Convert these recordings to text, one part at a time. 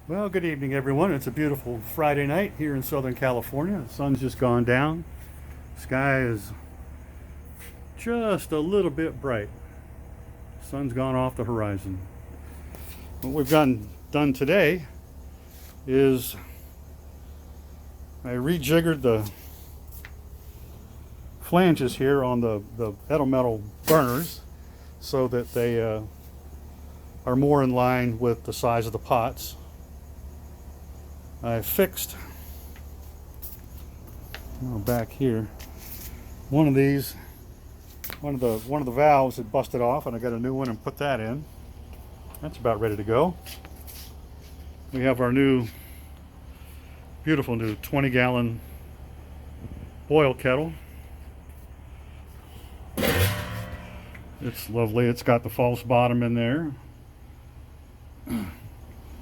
Well, good evening, everyone. It's a beautiful Friday night here in Southern California. The sun's just gone down. Sky is just a little bit bright. Sun's gone off the horizon. What we've done today is I rejiggered the flanges here on the metal burners so that they are more in line with the size of the pots. I fixed back here one of these, one of the valves had busted off, and I got a new one and put that in. That's about ready to go. We have our beautiful new 20-gallon boil kettle. It's lovely. It's got the false bottom in there.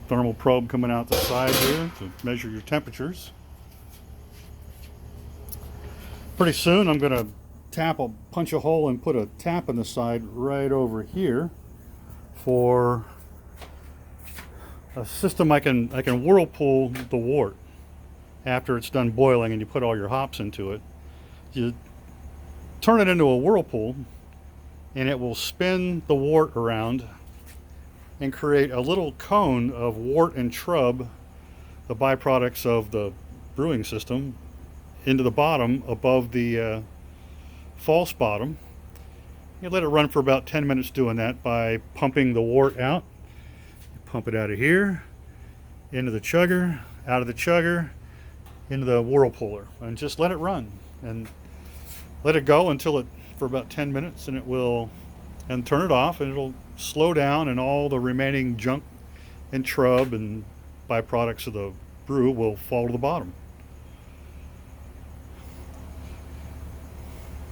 Thermal probe coming out the side here to measure your temperatures. Pretty soon I'm going to punch a hole and put a tap in the side right over here for a system I can whirlpool the wort after it's done boiling and you put all your hops into it. You turn it into a whirlpool and it will spin the wort around and create a little cone of wort and trub, the byproducts of the brewing system, into the bottom above the false bottom. You let it run for about 10 minutes doing that by pumping the wort out. You pump it out of here, into the chugger, out of the chugger, into the whirlpooler, and just let it run. And let it go for about 10 minutes, and and turn it off, and it'll slow down, and all the remaining junk and trub and byproducts of the brew will fall to the bottom.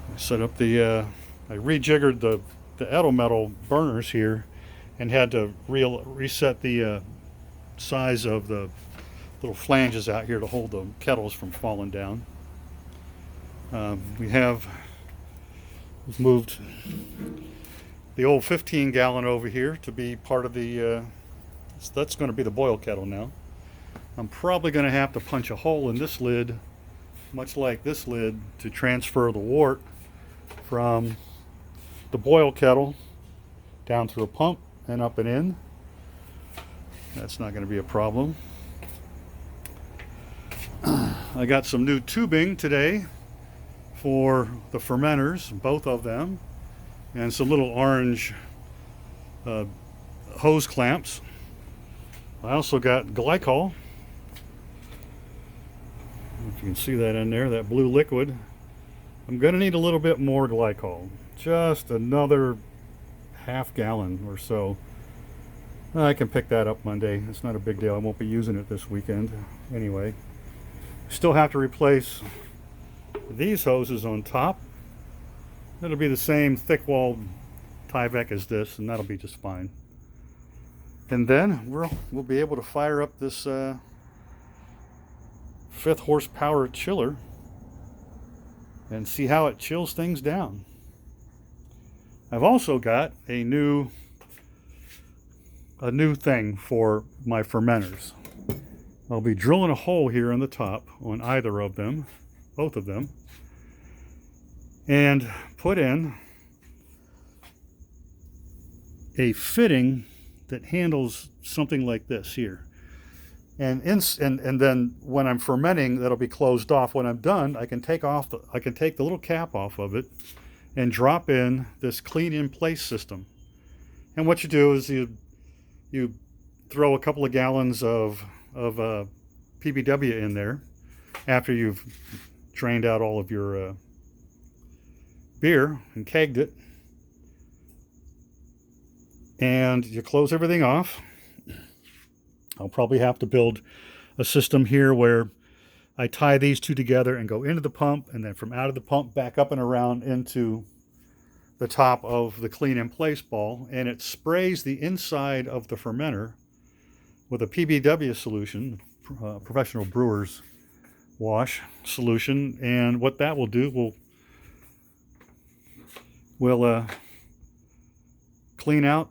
I rejiggered the metal burners here and had to reset the size of the little flanges out here to hold the kettles from falling down. We've moved the old 15-gallon over here to be part of that's going to be the boil kettle now. I'm probably going to have to punch a hole in this lid, much like this lid, to transfer the wort from the boil kettle down through a pump and up and in. That's not going to be a problem. I got some new tubing today for the fermenters, both of them, and some little orange hose clamps. I also got glycol. If you can see that in there, that blue liquid. I'm going to need a little bit more glycol, just another half gallon or so. I can pick that up Monday. It's not a big deal. I won't be using it this weekend anyway. Still have to replace these hoses on top. It'll be the same thick-walled Tyvek as this, and that'll be just fine. And then we'll be able to fire up this 5th horsepower chiller and see how it chills things down. I've also got a new thing for my fermenters. I'll be drilling a hole here in the top on either of them, both of them, and put in a fitting that handles something like this here. And then when I'm fermenting, that'll be closed off. When I'm done, I can take the little cap off of it and drop in this clean in place system. And what you do is you throw a couple of gallons of PBW in there after you've drained out all of your beer and kegged it, and you close everything off. I'll probably have to build a system here where I tie these two together and go into the pump, and then from out of the pump back up and around into the top of the clean in place ball, and it sprays the inside of the fermenter with a PBW solution, professional brewer's wash solution. And what that will do will clean out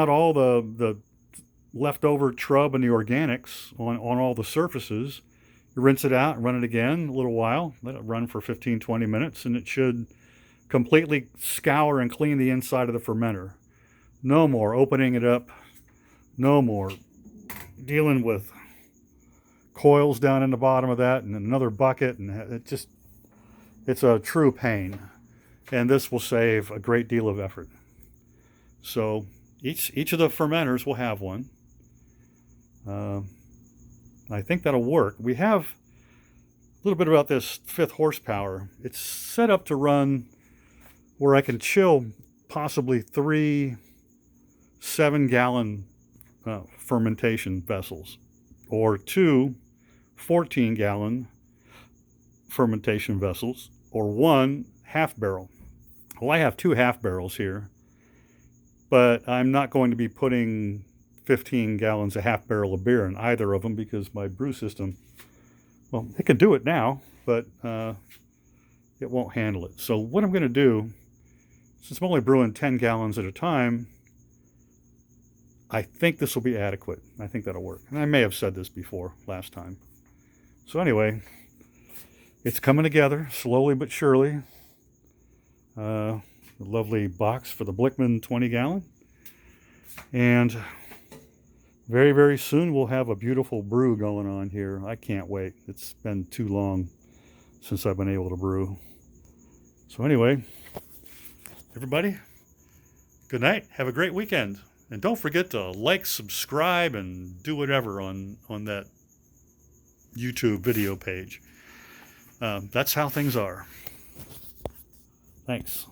all the leftover trub and the organics on all the surfaces. You rinse it out and run it again a little while. Let it run for 15-20 minutes, and it should completely scour and clean the inside of the fermenter. No more opening it up. No more dealing with coils down in the bottom of that and another bucket, and it's a true pain. And this will save a great deal of effort. So each of the fermenters will have one. I think that'll work. We have a little bit about this 5th horsepower. It's set up to run where I can chill possibly 3 7-gallon fermentation vessels, or 2 14-gallon fermentation vessels, or 1 half barrel. Well, I have 2 half barrels here, but I'm not going to be putting 15 gallons, a half barrel of beer in either of them, because my brew system, well, it can do it now, but it won't handle it. So what I'm going to do, since I'm only brewing 10 gallons at a time, I think this will be adequate. I think that'll work. And I may have said this before last time. So anyway, it's coming together slowly but surely. A lovely box for the Blickman 20-gallon. And very, very soon we'll have a beautiful brew going on here. I can't wait. It's been too long since I've been able to brew. So anyway, everybody, good night. Have a great weekend. And don't forget to like, subscribe, and do whatever on that YouTube video page. That's how things are. Thanks.